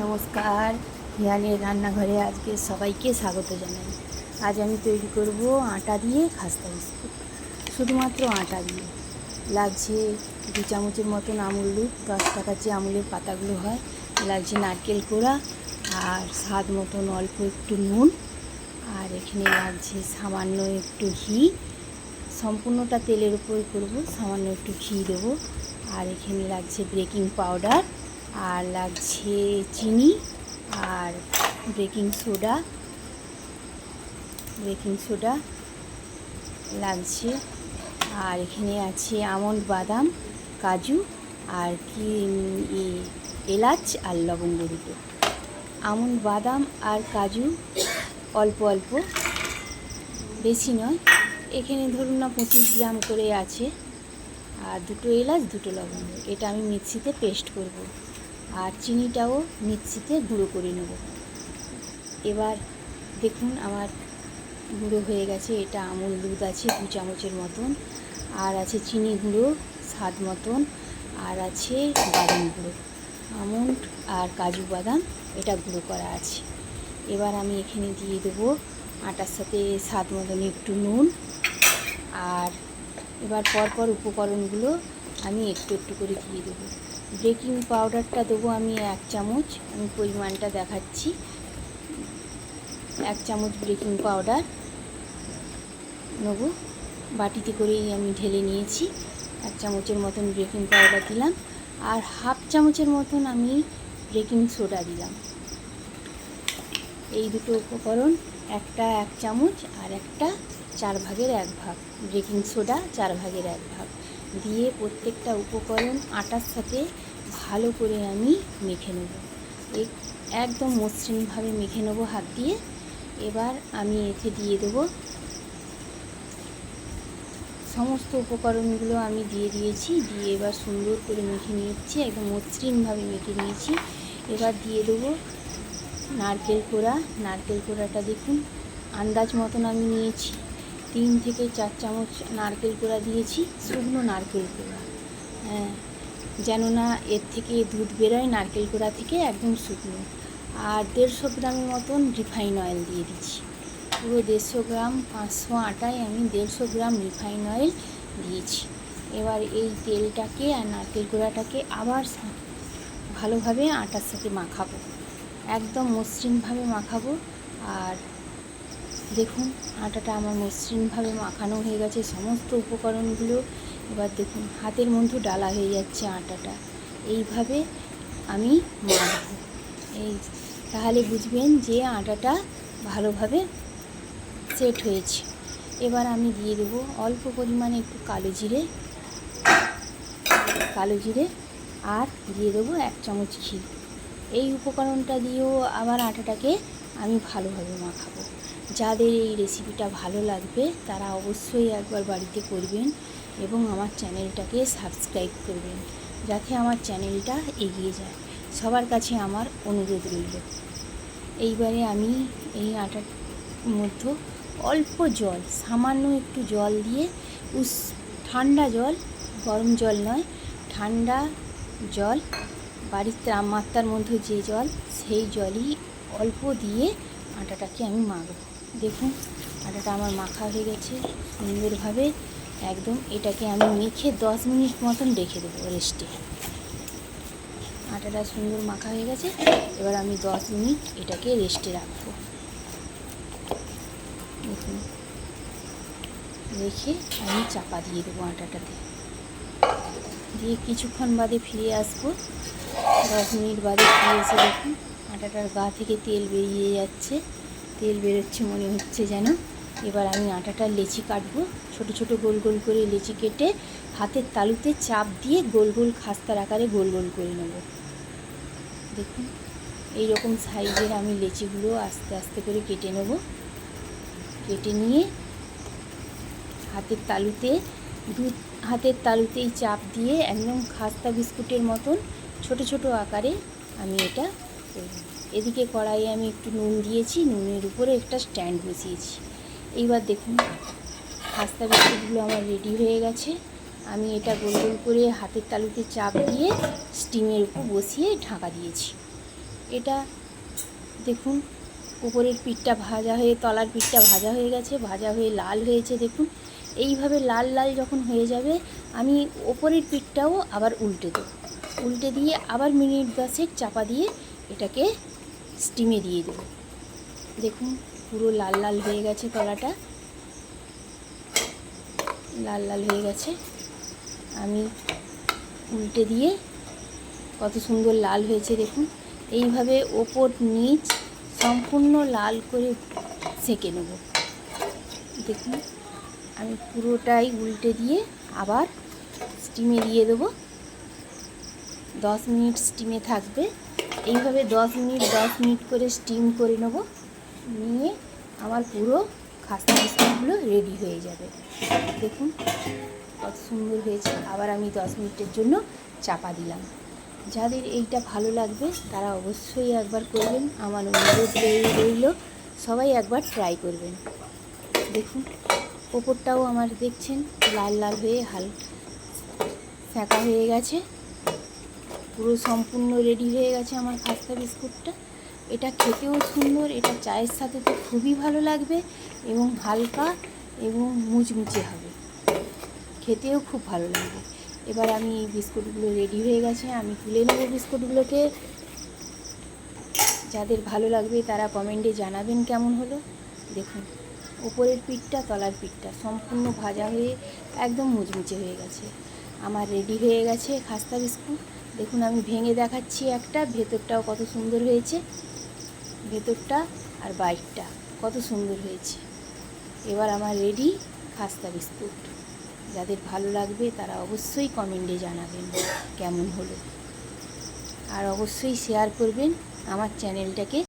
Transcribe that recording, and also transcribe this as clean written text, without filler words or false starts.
নমস্কার, হিয়ানের রান্নাঘরে আজকে সবাইকে স্বাগত জানাই। আজ আমি তৈরি করব আটা দিয়ে খাস্তা বিস্কুট, শুধুমাত্র আটা দিয়ে। লাগছে 2 চামচের মতন আমুল দুধ, 10 টাকার যে আমুলের পাতাগুলো হয়। লাগছে নারকেল কোড়া আর স্বাদ মতন অল্প একটু নুন, আর এখানে লাগছে সামান্য একটু ঘি। সম্পূর্ণটা তেলের উপরে করব, সামান্য একটু ঘি দেবো। আর এখানে লাগছে বেকিং পাউডার, আর লাগছে চিনি আর বেকিং সোডা লাগছে। আর এখানে আছে আমন্ড, বাদাম, কাজু আর কি এলাচ আর লবঙ্গ দুটো। আমন্ড, বাদাম আর কাজু অল্প অল্প, বেশি নয়। এখানে ধরুন না 25 গ্রাম করে আছে। আর 2টো এলাচ, 2টো লবঙ্গ। এটা আমি মিক্সিতে পেস্ট করব। আর চিনিটাও মিক্সিতে গুঁড়ো করে নেব। এবার দেখুন আমার গুঁড়ো হয়ে গেছে। এটা আমুল দুধ আছে 2 চামচের মতন, আর আছে চিনি গুঁড়ো স্বাদ মতন, আর আছে বাদাম গুঁড়ো, আমন্ড আর কাজু বাদাম এটা গুঁড়ো করা আছে। এবার আমি এখানে দিয়ে দেবো আটার সাথে স্বাদ মতন একটু নুন। আর এবার পরপর উপকরণগুলো আমি একটু একটু করে দিয়ে দেবো। বেকিং পাউডারটা দেবো আমি 1 চামচ, আমি পরিমাণটা দেখাচ্ছি। 1 চামচ বেকিং পাউডার নেবো, বাটিতে করেই আমি ঢেলে নিয়েছি। 1 চামচের মতন বেকিং পাউডার দিলাম, আর হাফ চামচের মতন আমি বেকিং সোডা দিলাম। এই দুটো উপকরণ, একটা 1 চামচ আর একটা 4 ভাগের 1 ভাগ বেকিং সোডা, 4 ভাগের 1 ভাগ দিয়ে প্রত্যেকটা উপকরণ আটার সাথে ভালো করে আমি মেখে নেব। একদম মসৃণভাবে মেখে নেব হাত দিয়ে। এবার আমি এতে দিয়ে দেবো সমস্ত উপকরণগুলো আমি দিয়ে দিয়েছি। দিয়ে এবার সুন্দর করে মেখে নিয়েছি, একদম মসৃণভাবে মেখে নিয়েছি। এবার দিয়ে দেবো নারকেল কোড়া। নারকেল কোড়াটা দেখুন আন্দাজ মতন আমি নিয়েছি। 3 থেকে 4 চামচ নারকেল কোড়া দিয়েছি, শুকনো নারকেল কোড়া। হ্যাঁ, যেন না এর থেকে দুধ বেরোয় নারকেল কোড়া থেকে, একদম শুকনো। আর 150 গ্রামের মতন রিফাইন অয়েল দিয়ে দিচ্ছি। পুরো 150 গ্রাম, 500 আটায় আমি 150 গ্রাম রিফাইন অয়েল দিয়েছি। এবার এই তেলটাকে আর নারকেল কোড়াটাকে আবার ভালোভাবে আটার সাথে মাখাবো, একদম মসৃণভাবে মাখাবো। আর দেখুন আটাটা আমার মসৃণভাবে মাখানো হয়ে গেছে সমস্ত উপকরণগুলো। এবার দেখুন হাতের মধ্যে ডালা হয়ে যাচ্ছে আটাটা। এইভাবে আমি মাখবো, তাহলে বুঝবেন যে আটাটা ভালোভাবে সেট হয়েছে। এবার আমি দিয়ে দেবো অল্প পরিমাণে একটু কালো জিরে আর দিয়ে দেবো 1 চামচ ঘি। এই উপকরণটা দিয়েও আবার আটাটাকে আমি ভালোভাবে মাখাবো। যাদের এই রেসিপিটা ভালো লাগবে তারা অবশ্যই একবার বাড়িতে করবেন এবং আমার চ্যানেলটাকে সাবস্ক্রাইব করবেন, যাতে আমার চ্যানেলটা এগিয়ে যায়। সবার কাছে আমার অনুরোধ রইল। এইবারে আমি এই আটার মধ্যে অল্প জল, সামান্য একটু জল দিয়ে, ঠান্ডা জল, গরম জল নয়, ঠান্ডা জল, বাড়ির তাপমাত্রার মধ্যে যে জল, সেই জলই অল্প দিয়ে আটাটাকে আমি মাখবো। দেখুন আটাটা আমার মাখা হয়ে গেছে সুন্দরভাবে একদম। এটাকে আমি মেখে 10 মিনিট মতন রেখে দেবো রেস্টে। আটাটা সুন্দর মাখা হয়ে গেছে, এবার আমি 10 মিনিট এটাকে রেস্টে রাখবো। দেখুন রেখে আমি চাপা দিয়ে দেবো আটাটাতে, দিয়ে কিছুক্ষণ বাদে ফিরে আসবো। 10 মিনিট বাদে ফিরে এসে দেখুন আটাটার গা থেকে তেল বেরিয়ে যাচ্ছে, তেল বেরোচ্ছে মনে হচ্ছে যেন। এবার আমি আটাটার লেচি কাটবো, ছোট ছোট গোল গোল করে লেচি কেটে হাতের তালুতে চাপ দিয়ে গোল গোল খাস্তার আকারে গোল গোল করে নেব। দেখুন এই রকম সাইজের আমি লেচিগুলো আস্তে আস্তে করে কেটে নেব। কেটে নিয়ে হাতের তালুতেই চাপ দিয়ে একদম খাস্তা বিস্কুটের মতন ছোট ছোট আকারে আমি এটা করব। এদিকে কড়াইয়ে আমি একটু নুন দিয়েছি, নুনের উপরে একটা স্ট্যান্ড বসিয়েছি। এইবার দেখুন খাস্তা বিস্কুটগুলো আমার রেডি হয়ে গেছে। আমি এটা গোল গোল করে হাতের তালুতে চাপ দিয়ে স্টিমের উপর বসিয়ে ঢাকা দিয়েছি। এটা দেখুন উপরের পিঠটা ভাজা হয়ে তলার পিঠটা ভাজা হয়ে গেছে, ভাজা হয়ে লাল হয়েছে। দেখুন এইভাবে লাল লাল যখন হয়ে যাবে আমি ওপরের পিঠটাও আবার উল্টে দেবো। উল্টে দিয়ে আবার মিনিট 10 চাপা দিয়ে এটাকে স্টিমে দিয়ে দেবো। দেখুন পুরো লাল লাল হয়ে গেছে, তলাটা লাল লাল হয়ে গেছে। আমি উল্টে দিয়ে কত সুন্দর লাল হয়েছে দেখুন। এইভাবে ওপর নিচ সম্পূর্ণ লাল করে সেঁকে নেব। দেখুন আমি পুরোটাই উল্টে দিয়ে আবার স্টিমে দিয়ে দেবো। 10 মিনিট স্টিমে থাকবে। এইভাবে 10 মিনিট করে স্টিম করে নেব। নিয়ে আমার পুরো খাস্তা বিস্কুটগুলো রেডি হয়ে যাবে। দেখুন কত সুন্দর হয়েছে। আবার আমি 10 মিনিটের জন্য চাপা দিলাম। যাদের এইটা ভালো লাগবে তারা অবশ্যই একবার করবেন, আমার অনুরোধ রইল সবাই একবার ট্রাই করবেন। দেখুন ওপরটাও আমার দেখছেন লাল লাল হয়ে সেঁকা হয়ে গেছে, পুরো সম্পূর্ণ রেডি হয়ে গেছে আমার খাস্তা বিস্কুটটা। এটা খেতেও সুন্দর, এটা চায়ের সাথে তো খুবই ভালো লাগবে এবং হালকা এবং মুচমুচে হবে, খেতেও খুব ভালো লাগবে। এবার আমি বিস্কুটগুলো রেডি হয়ে গেছে, আমি তুলে নেব বিস্কুটগুলোকে। যাদের ভালো লাগবে তারা কমেন্টে জানাবেন কেমন হলো। দেখুন উপরের পিঠটা তলার পিঠটা সম্পূর্ণ ভাজা হয়ে একদম মুচমুচে হয়ে গেছে। আমার রেডি হয়ে গেছে খাস্তা বিস্কুট। দেখুন আমি ভেঙে দেখাচ্ছি একটা, ভেতরটাও কত সুন্দর হয়েছে, ভেতরটা আর বাইরটা কত সুন্দর হয়েছে। এবার আমার রেডি খাস্তা বিস্কুট। যাদের ভালো লাগবে তারা অবশ্যই কমেন্টে জানাবেন কেমন হলো, আর অবশ্যই শেয়ার করবেন আমার চ্যানেলটাকে।